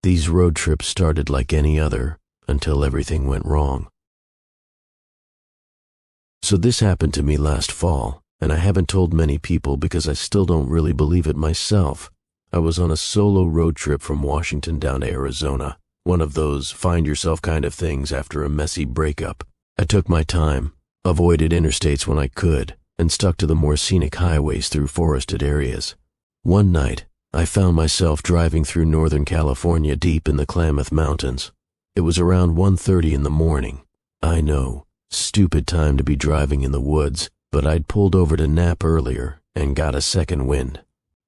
These road trips started like any other until everything went wrong. So this happened to me last fall, and I haven't told many people because I still don't really believe it myself. I was on a solo road trip from Washington down to Arizona, one of those find yourself kind of things after a messy breakup. I took my time, avoided interstates when I could, and stuck to the more scenic highways through forested areas. One night, I found myself driving through Northern California deep in the Klamath Mountains. It was around 1:30 in the morning. I know, stupid time to be driving in the woods, but I'd pulled over to nap earlier and got a second wind.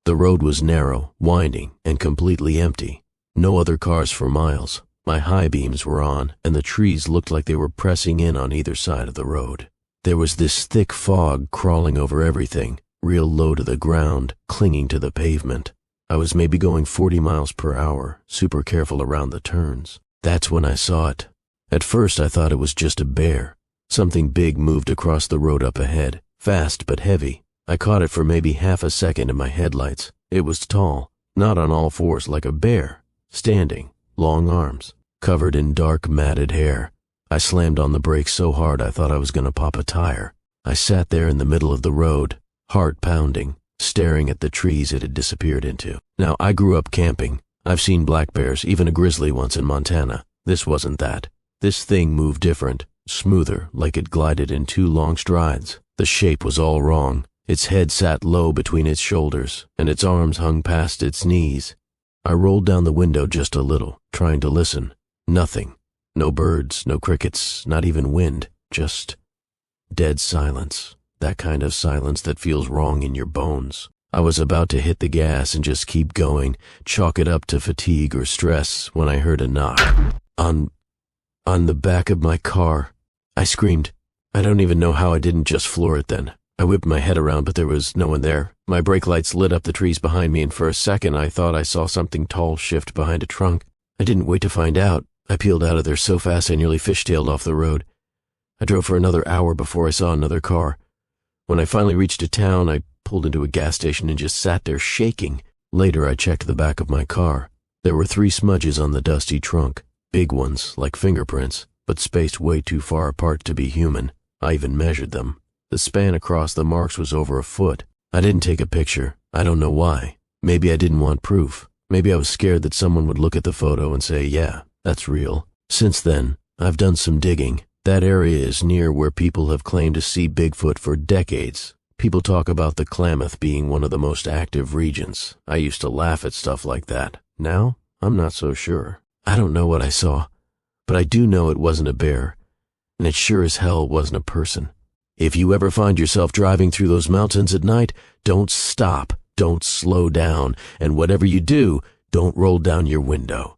The road was narrow, winding, and completely empty. No other cars for miles. My high beams were on, and the trees looked like they were pressing in on either side of the road. There was this thick fog crawling over everything, real low to the ground, clinging to the pavement. I was maybe going 40 miles per hour, super careful around the turns. That's when I saw it. At first I thought it was just a bear. Something big moved across the road up ahead, fast but heavy. I caught it for maybe half a second in my headlights. It was tall, not on all fours like a bear, standing, long arms, covered in dark matted hair. I slammed on the brakes so hard I thought I was going to pop a tire. I sat there in the middle of the road, heart pounding, staring at the trees it had disappeared into. Now, I grew up camping. I've seen black bears, even a grizzly once in Montana. This wasn't that. This thing moved different, smoother, like it glided in 2 long strides. The shape was all wrong. Its head sat low between its shoulders, and its arms hung past its knees. I rolled down the window just a little, trying to listen. Nothing. No birds, no crickets, not even wind. Just dead silence. That kind of silence that feels wrong in your bones. I was about to hit the gas and just keep going, chalk it up to fatigue or stress, when I heard a knock. On the back of my car. I screamed. I don't even know how I didn't just floor it then. I whipped my head around, but there was no one there. My brake lights lit up the trees behind me, and for a second I thought I saw something tall shift behind a trunk. I didn't wait to find out. I peeled out of there so fast I nearly fishtailed off the road. I drove for another hour before I saw another car. When I finally reached a town, I pulled into a gas station and just sat there shaking. Later I checked the back of my car. There were 3 smudges on the dusty trunk. Big ones, like fingerprints, but spaced way too far apart to be human. I even measured them. The span across the marks was over a foot. I didn't take a picture. I don't know why. Maybe I didn't want proof. Maybe I was scared that someone would look at the photo and say, yeah, that's real. Since then, I've done some digging. That area is near where people have claimed to see Bigfoot for decades. People talk about the Klamath being one of the most active regions. I used to laugh at stuff like that. Now, I'm not so sure. I don't know what I saw, but I do know it wasn't a bear, and it sure as hell wasn't a person. If you ever find yourself driving through those mountains at night, don't stop, don't slow down, and whatever you do, don't roll down your window.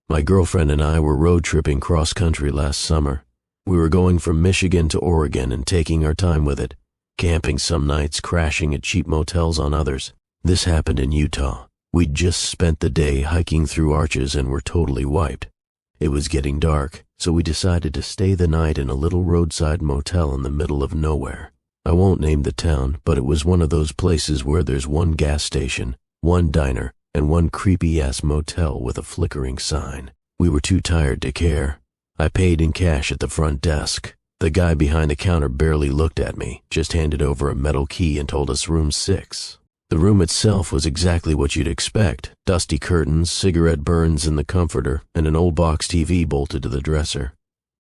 My girlfriend and I were road tripping cross-country last summer. We were going from Michigan to Oregon and taking our time with it, camping some nights, crashing at cheap motels on others. This happened in Utah. We'd just spent the day hiking through arches and were totally wiped. It was getting dark, so we decided to stay the night in a little roadside motel in the middle of nowhere. I won't name the town, but it was one of those places where there's one gas station, one diner, and one creepy-ass motel with a flickering sign. We were too tired to care. I paid in cash at the front desk. The guy behind the counter barely looked at me, just handed over a metal key and told us room 6. The room itself was exactly what you'd expect. Dusty curtains, cigarette burns in the comforter, and an old box TV bolted to the dresser.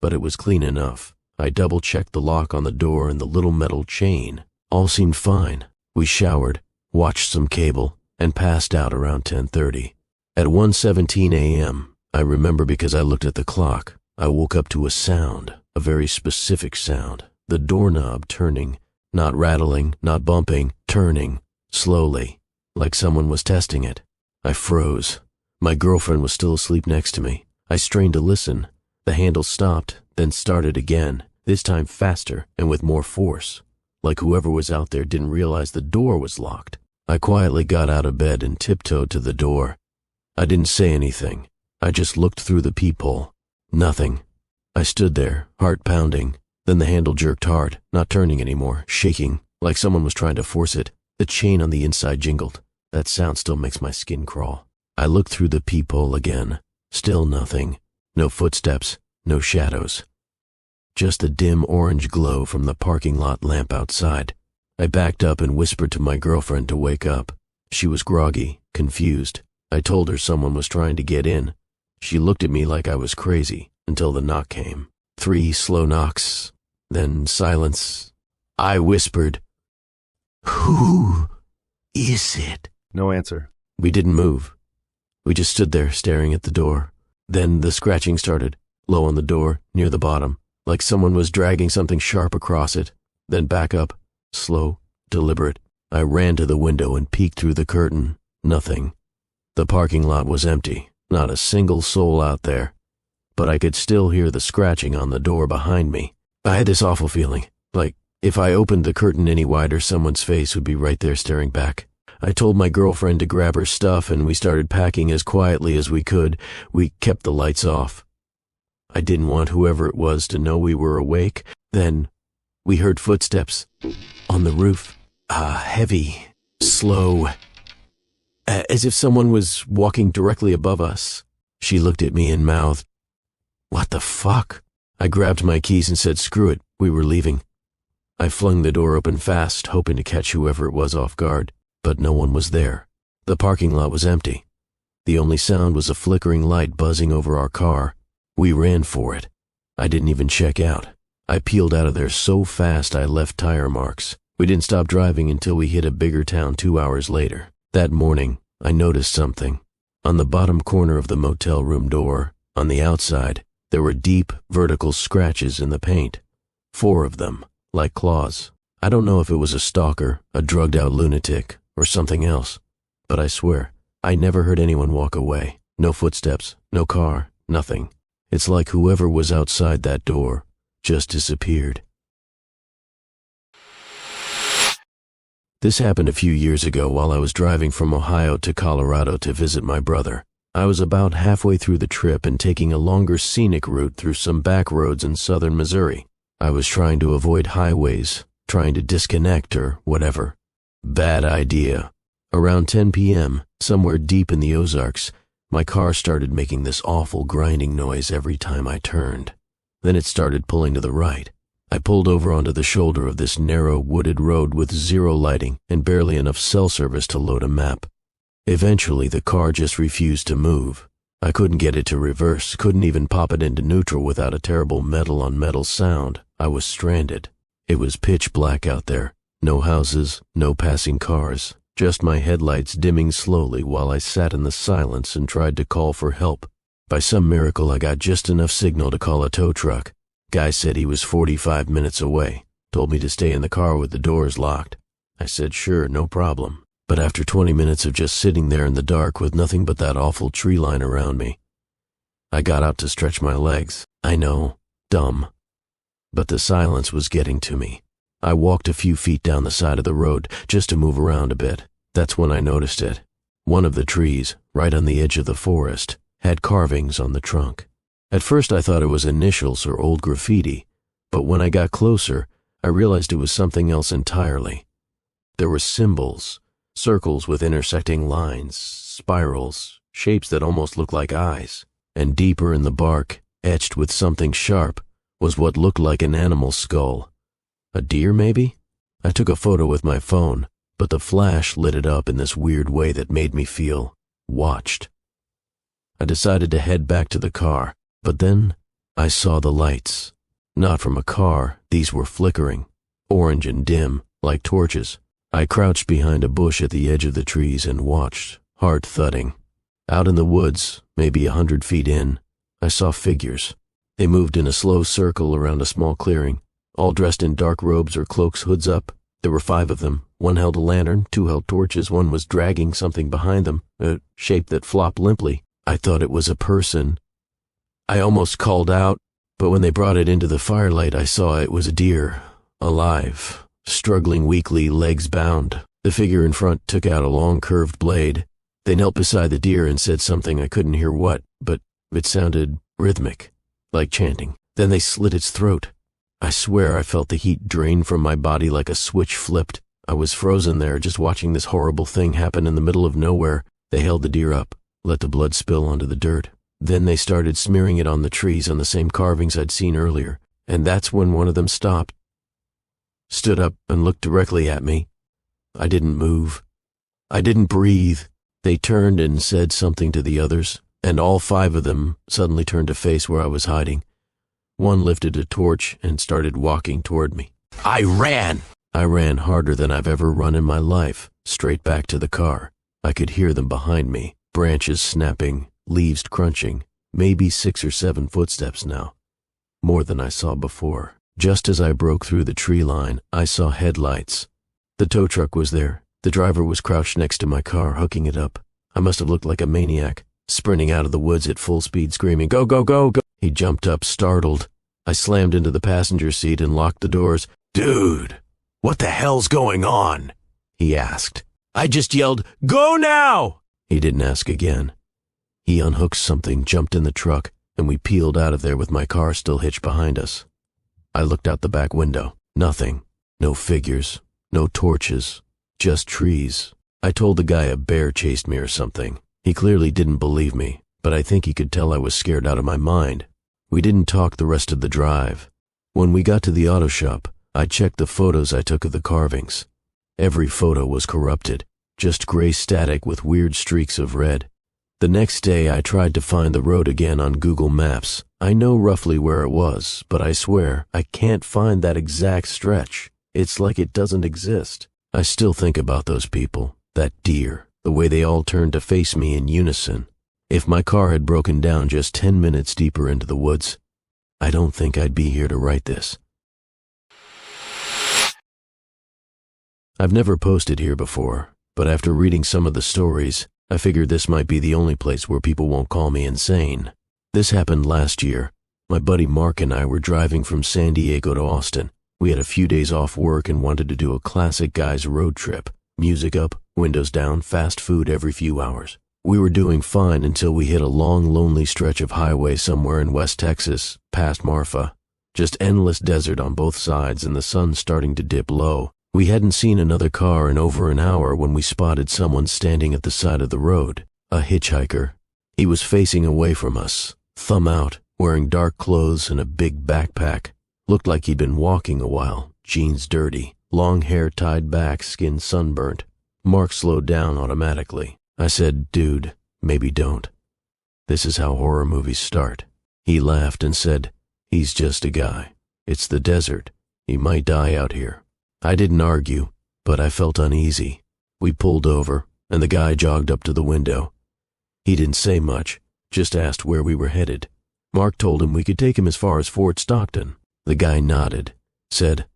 But it was clean enough. I double-checked the lock on the door and the little metal chain. All seemed fine. We showered, watched some cable, and passed out around 10:30. At 1:17 a.m., I remember because I looked at the clock, I woke up to a sound, a very specific sound. The doorknob turning, not rattling, not bumping, turning, slowly, like someone was testing it. I froze. My girlfriend was still asleep next to me. I strained to listen. The handle stopped, then started again, this time faster and with more force, like whoever was out there didn't realize the door was locked. I quietly got out of bed and tiptoed to the door. I didn't say anything. I just looked through the peephole. Nothing. I stood there, heart pounding. Then the handle jerked hard, not turning anymore, shaking, like someone was trying to force it. The chain on the inside jingled. That sound still makes my skin crawl. I looked through the peephole again. Still nothing. No footsteps, no shadows. Just a dim orange glow from the parking lot lamp outside. I backed up and whispered to my girlfriend to wake up. She was groggy, confused. I told her someone was trying to get in. She looked at me like I was crazy until the knock came. 3 slow knocks, then silence. I whispered, "Who is it?" No answer. We didn't move. We just stood there staring at the door. Then the scratching started, low on the door, near the bottom, like someone was dragging something sharp across it. Then back up, slow, deliberate. I ran to the window and peeked through the curtain. Nothing. The parking lot was empty, not a single soul out there. But I could still hear the scratching on the door behind me. I had this awful feeling, like if I opened the curtain any wider, someone's face would be right there staring back. I told my girlfriend to grab her stuff and we started packing as quietly as we could. We kept the lights off. I didn't want whoever it was to know we were awake. Then we heard footsteps on the roof. Heavy, slow, as if someone was walking directly above us. She looked at me and mouthed, "What the fuck?" I grabbed my keys and said, "Screw it, we were leaving." I flung the door open fast, hoping to catch whoever it was off guard, but no one was there. The parking lot was empty. The only sound was a flickering light buzzing over our car. We ran for it. I didn't even check out. I peeled out of there so fast I left tire marks. We didn't stop driving until we hit a bigger town 2 hours later. That morning, I noticed something. On the bottom corner of the motel room door, on the outside, there were deep, vertical scratches in the paint. 4 of them, like claws. I don't know if it was a stalker, a drugged-out lunatic, or something else, but I swear, I never heard anyone walk away. No footsteps, no car, nothing. It's like whoever was outside that door just disappeared. This happened a few years ago while I was driving from Ohio to Colorado to visit my brother. I was about halfway through the trip and taking a longer scenic route through some back roads in southern Missouri. I was trying to avoid highways, trying to disconnect or whatever. Bad idea. Around 10 p.m., somewhere deep in the Ozarks, my car started making this awful grinding noise every time I turned. Then it started pulling to the right. I pulled over onto the shoulder of this narrow, wooded road with 0 lighting and barely enough cell service to load a map. Eventually, the car just refused to move. I couldn't get it to reverse, couldn't even pop it into neutral without a terrible metal-on-metal sound. I was stranded. It was pitch black out there. No houses, no passing cars, just my headlights dimming slowly while I sat in the silence and tried to call for help. By some miracle, I got just enough signal to call a tow truck. Guy said he was 45 minutes away, told me to stay in the car with the doors locked. I said sure, no problem. But after 20 minutes of just sitting there in the dark with nothing but that awful tree line around me, I got out to stretch my legs. I know, dumb. But the silence was getting to me. I walked a few feet down the side of the road just to move around a bit. That's when I noticed it. One of the trees, right on the edge of the forest, had carvings on the trunk. At first I thought it was initials or old graffiti, but when I got closer, I realized it was something else entirely. There were symbols, circles with intersecting lines, spirals, shapes that almost looked like eyes, and deeper in the bark, etched with something sharp, was what looked like an animal skull. A deer, maybe? I took a photo with my phone, but the flash lit it up in this weird way that made me feel watched. I decided to head back to the car. But then, I saw the lights. Not from a car, these were flickering, orange and dim, like torches. I crouched behind a bush at the edge of the trees and watched, heart thudding. Out in the woods, maybe 100 feet in, I saw figures. They moved in a slow circle around a small clearing, all dressed in dark robes or cloaks, hoods up. There were 5 of them. 1 held a lantern, 2 held torches, 1 was dragging something behind them, a shape that flopped limply. I thought it was a person. I almost called out, but when they brought it into the firelight, I saw it was a deer, alive, struggling weakly, legs bound. The figure in front took out a long curved blade. They knelt beside the deer and said something I couldn't hear what, but it sounded rhythmic, like chanting. Then they slit its throat. I swear I felt the heat drain from my body like a switch flipped. I was frozen there, just watching this horrible thing happen in the middle of nowhere. They held the deer up, let the blood spill onto the dirt. Then they started smearing it on the trees on the same carvings I'd seen earlier, and that's when one of them stopped, stood up, and looked directly at me. I didn't move. I didn't breathe. They turned and said something to the others, and all 5 of them suddenly turned to face where I was hiding. One lifted a torch and started walking toward me. I ran! I ran harder than I've ever run in my life, straight back to the car. I could hear them behind me, branches snapping, leaves crunching, maybe 6 or 7 footsteps now. More than I saw before. Just as I broke through the tree line, I saw headlights. The tow truck was there. The driver was crouched next to my car, hooking it up. I must have looked like a maniac, sprinting out of the woods at full speed, screaming, "Go, go, go, go!" He jumped up, startled. I slammed into the passenger seat and locked the doors. "Dude, what the hell's going on?" he asked. I just yelled, "Go now!" He didn't ask again. He unhooked something, jumped in the truck, and we peeled out of there with my car still hitched behind us. I looked out the back window. Nothing. No figures. No torches. Just trees. I told the guy a bear chased me or something. He clearly didn't believe me, but I think he could tell I was scared out of my mind. We didn't talk the rest of the drive. When we got to the auto shop, I checked the photos I took of the carvings. Every photo was corrupted, just gray static with weird streaks of red. The next day I tried to find the road again on Google Maps. I know roughly where it was, but I swear I can't find that exact stretch. It's like it doesn't exist. I still think about those people, that deer, the way they all turned to face me in unison. If my car had broken down just 10 minutes deeper into the woods, I don't think I'd be here to write this. I've never posted here before, but after reading some of the stories, I figured this might be the only place where people won't call me insane. This happened last year. My buddy Mark and I were driving from San Diego to Austin. We had a few days off work and wanted to do a classic guy's road trip. Music up, windows down, fast food every few hours. We were doing fine until we hit a long, lonely stretch of highway somewhere in West Texas, past Marfa. Just endless desert on both sides and the sun starting to dip low. We hadn't seen another car in over an hour when we spotted someone standing at the side of the road, a hitchhiker. He was facing away from us, thumb out, wearing dark clothes and a big backpack. Looked like he'd been walking a while, jeans dirty, long hair tied back, skin sunburnt. Mark slowed down automatically. I said, "Dude, maybe don't. This is how horror movies start." He laughed and said, "He's just a guy. It's the desert. He might die out here." I didn't argue, but I felt uneasy. We pulled over, and the guy jogged up to the window. He didn't say much, just asked where we were headed. Mark told him we could take him as far as Fort Stockton. The guy nodded, said,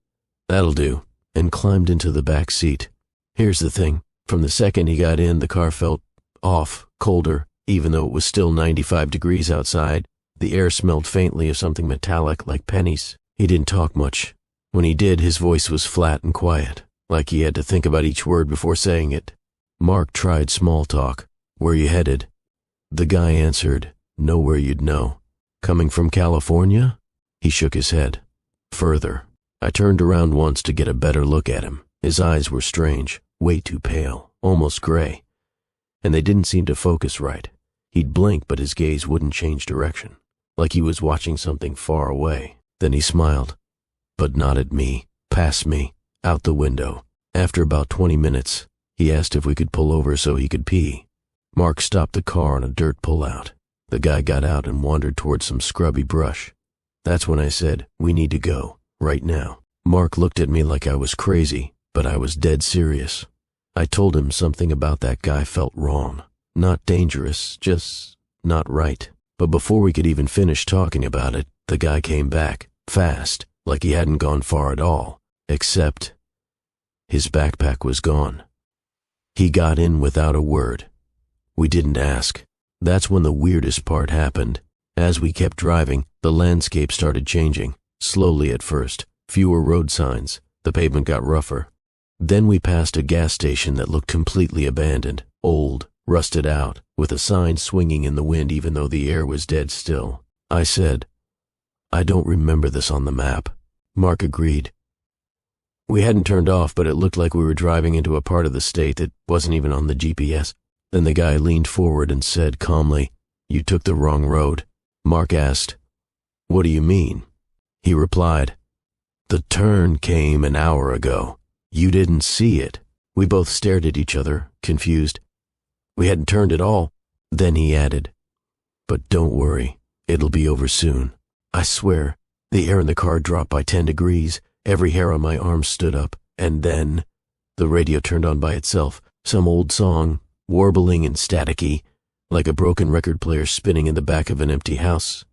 "That'll do," and climbed into the back seat. Here's the thing. From the second he got in, the car felt off, colder, even though it was still 95 degrees outside. The air smelled faintly of something metallic, like pennies. He didn't talk much. When he did, his voice was flat and quiet, like he had to think about each word before saying it. Mark tried small talk. "Where you headed?" The guy answered, "Nowhere you'd know." "Coming from California?" He shook his head. "Further." I turned around once to get a better look at him. His eyes were strange, way too pale, almost gray, and they didn't seem to focus right. He'd blink, but his gaze wouldn't change direction, like he was watching something far away. Then he smiled, but not at me, past me, out the window. After about 20 minutes, he asked if we could pull over so he could pee. Mark stopped the car on a dirt pullout. The guy got out and wandered towards some scrubby brush. That's when I said, "We need to go, right now." Mark looked at me like I was crazy, but I was dead serious. I told him something about that guy felt wrong. Not dangerous, just not right. But before we could even finish talking about it, the guy came back, fast, like he hadn't gone far at all, except his backpack was gone. He got in without a word. We didn't ask. That's when the weirdest part happened. As we kept driving, the landscape started changing, slowly at first. Fewer road signs. The pavement got rougher. Then we passed a gas station that looked completely abandoned, old, rusted out, with a sign swinging in the wind even though the air was dead still. I said, "I don't remember this on the map." Mark agreed. We hadn't turned off, but it looked like we were driving into a part of the state that wasn't even on the GPS. Then the guy leaned forward and said calmly, "You took the wrong road." Mark asked, "What do you mean?" He replied, "The turn came an hour ago. You didn't see it." We both stared at each other, confused. We hadn't turned at all. Then he added, "But don't worry, it'll be over soon." I swear, the air in the car dropped by 10 degrees. Every hair on my arm stood up, and then the radio turned on by itself, some old song, warbling and staticky, like a broken record player spinning in the back of an empty house.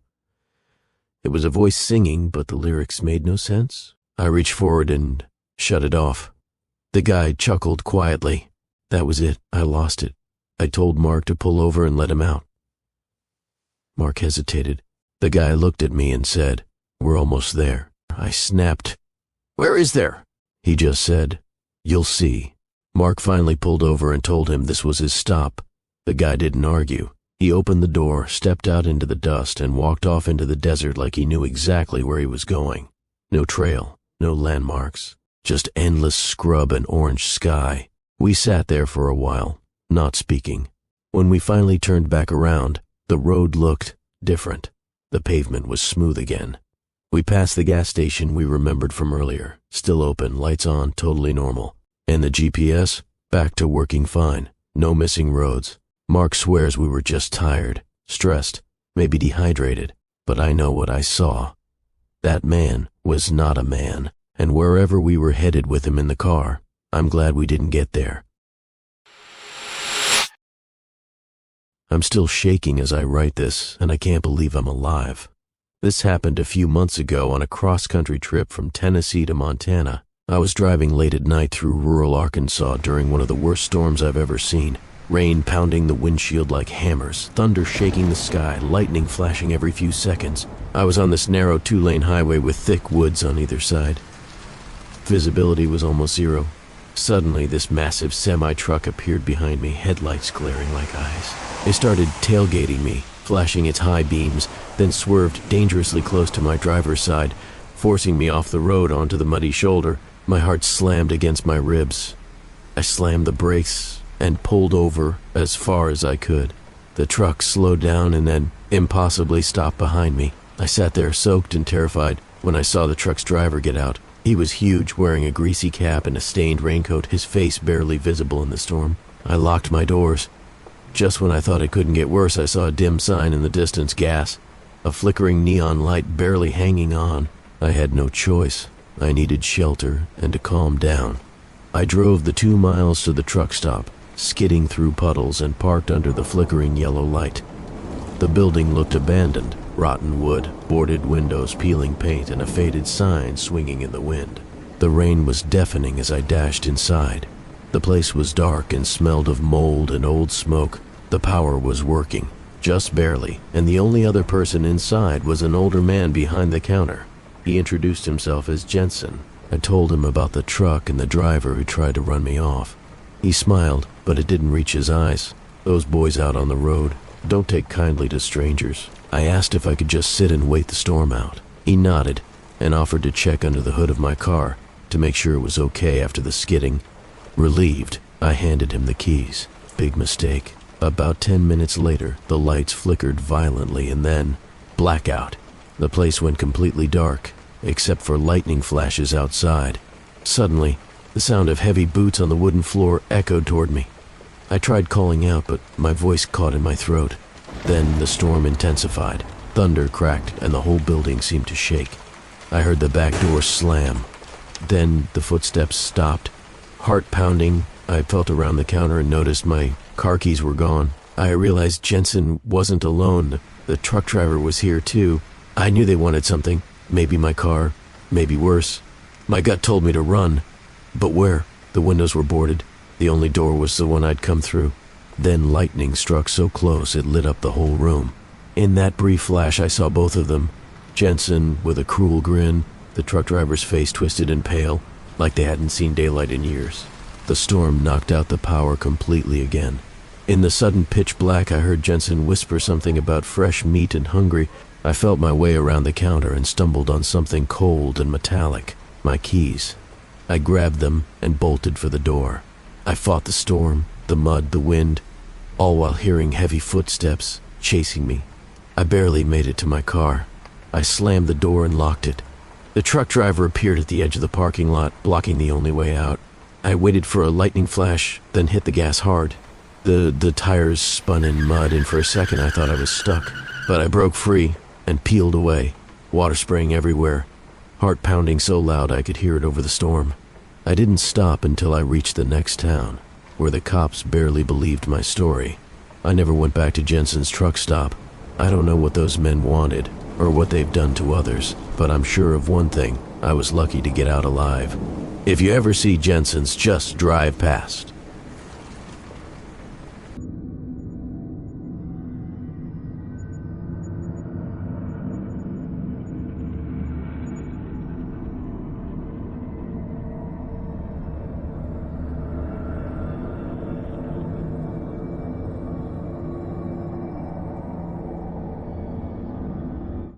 It was a voice singing, but the lyrics made no sense. I reached forward and shut it off. The guy chuckled quietly. That was it. I lost it. I told Mark to pull over and let him out. Mark hesitated. The guy looked at me and said, "We're almost there." I snapped, "Where is there?" He just said, "You'll see." Mark finally pulled over and told him this was his stop. The guy didn't argue. He opened the door, stepped out into the dust, and walked off into the desert like he knew exactly where he was going. No trail, no landmarks, just endless scrub and orange sky. We sat there for a while, not speaking. When we finally turned back around, the road looked different. The pavement was smooth again. We passed the gas station we remembered from earlier, still open, lights on, totally normal. And the GPS, back to working fine. No missing roads. Mark swears we were just tired, stressed, maybe dehydrated, but I know what I saw. That man was not a man, and wherever we were headed with him in the car, I'm glad we didn't get there. I'm still shaking as I write this, and I can't believe I'm alive. This happened a few months ago on a cross-country trip from Tennessee to Montana. I was driving late at night through rural Arkansas during one of the worst storms I've ever seen. Rain pounding the windshield like hammers, thunder shaking the sky, lightning flashing every few seconds. I was on this narrow 2-lane highway with thick woods on either side. Visibility was almost zero. Suddenly, this massive semi-truck appeared behind me, headlights glaring like eyes. It started tailgating me, flashing its high beams, then swerved dangerously close to my driver's side, forcing me off the road onto the muddy shoulder. My heart slammed against my ribs. I slammed the brakes and pulled over as far as I could. The truck slowed down and then impossibly stopped behind me. I sat there soaked and terrified when I saw the truck's driver get out. He was huge, wearing a greasy cap and a stained raincoat, his face barely visible in the storm. I locked my doors. Just when I thought it couldn't get worse, I saw a dim sign in the distance, gas. A flickering neon light barely hanging on. I had no choice. I needed shelter and to calm down. I drove the 2 miles to the truck stop, skidding through puddles, and parked under the flickering yellow light. The building looked abandoned. Rotten wood, boarded windows, peeling paint, and a faded sign swinging in the wind. The rain was deafening as I dashed inside. The place was dark and smelled of mold and old smoke. The power was working, just barely, and the only other person inside was an older man behind the counter. He introduced himself as Jensen. I told him about the truck and the driver who tried to run me off. He smiled, but it didn't reach his eyes. Those boys out on the road don't take kindly to strangers. I asked if I could just sit and wait the storm out. He nodded and offered to check under the hood of my car to make sure it was okay after the skidding. Relieved, I handed him the keys. Big mistake. About 10 minutes later, the lights flickered violently and then blackout. The place went completely dark, except for lightning flashes outside. Suddenly, the sound of heavy boots on the wooden floor echoed toward me. I tried calling out, but my voice caught in my throat. Then the storm intensified. Thunder cracked, and the whole building seemed to shake. I heard the back door slam. Then the footsteps stopped. Heart pounding, I felt around the counter and noticed my car keys were gone. I realized Jensen wasn't alone. The truck driver was here too. I knew they wanted something. Maybe my car, maybe worse. My gut told me to run. But where? The windows were boarded. The only door was the one I'd come through. Then lightning struck so close it lit up the whole room. In that brief flash I saw both of them. Jensen with a cruel grin, the truck driver's face twisted and pale, like they hadn't seen daylight in years. The storm knocked out the power completely again. In the sudden pitch black I heard Jensen whisper something about fresh meat and hungry. I felt my way around the counter and stumbled on something cold and metallic. My keys. I grabbed them and bolted for the door. I fought the storm, the mud, the wind, all while hearing heavy footsteps chasing me. I barely made it to my car. I slammed the door and locked it. The truck driver appeared at the edge of the parking lot, blocking the only way out. I waited for a lightning flash, then hit the gas hard. The tires spun in mud, and for a second I thought I was stuck. But I broke free and peeled away, water spraying everywhere, heart pounding so loud I could hear it over the storm. I didn't stop until I reached the next town, where the cops barely believed my story. I never went back to Jensen's truck stop. I don't know what those men wanted, or what they've done to others, but I'm sure of one thing: I was lucky to get out alive. If you ever see Jensen's, just drive past.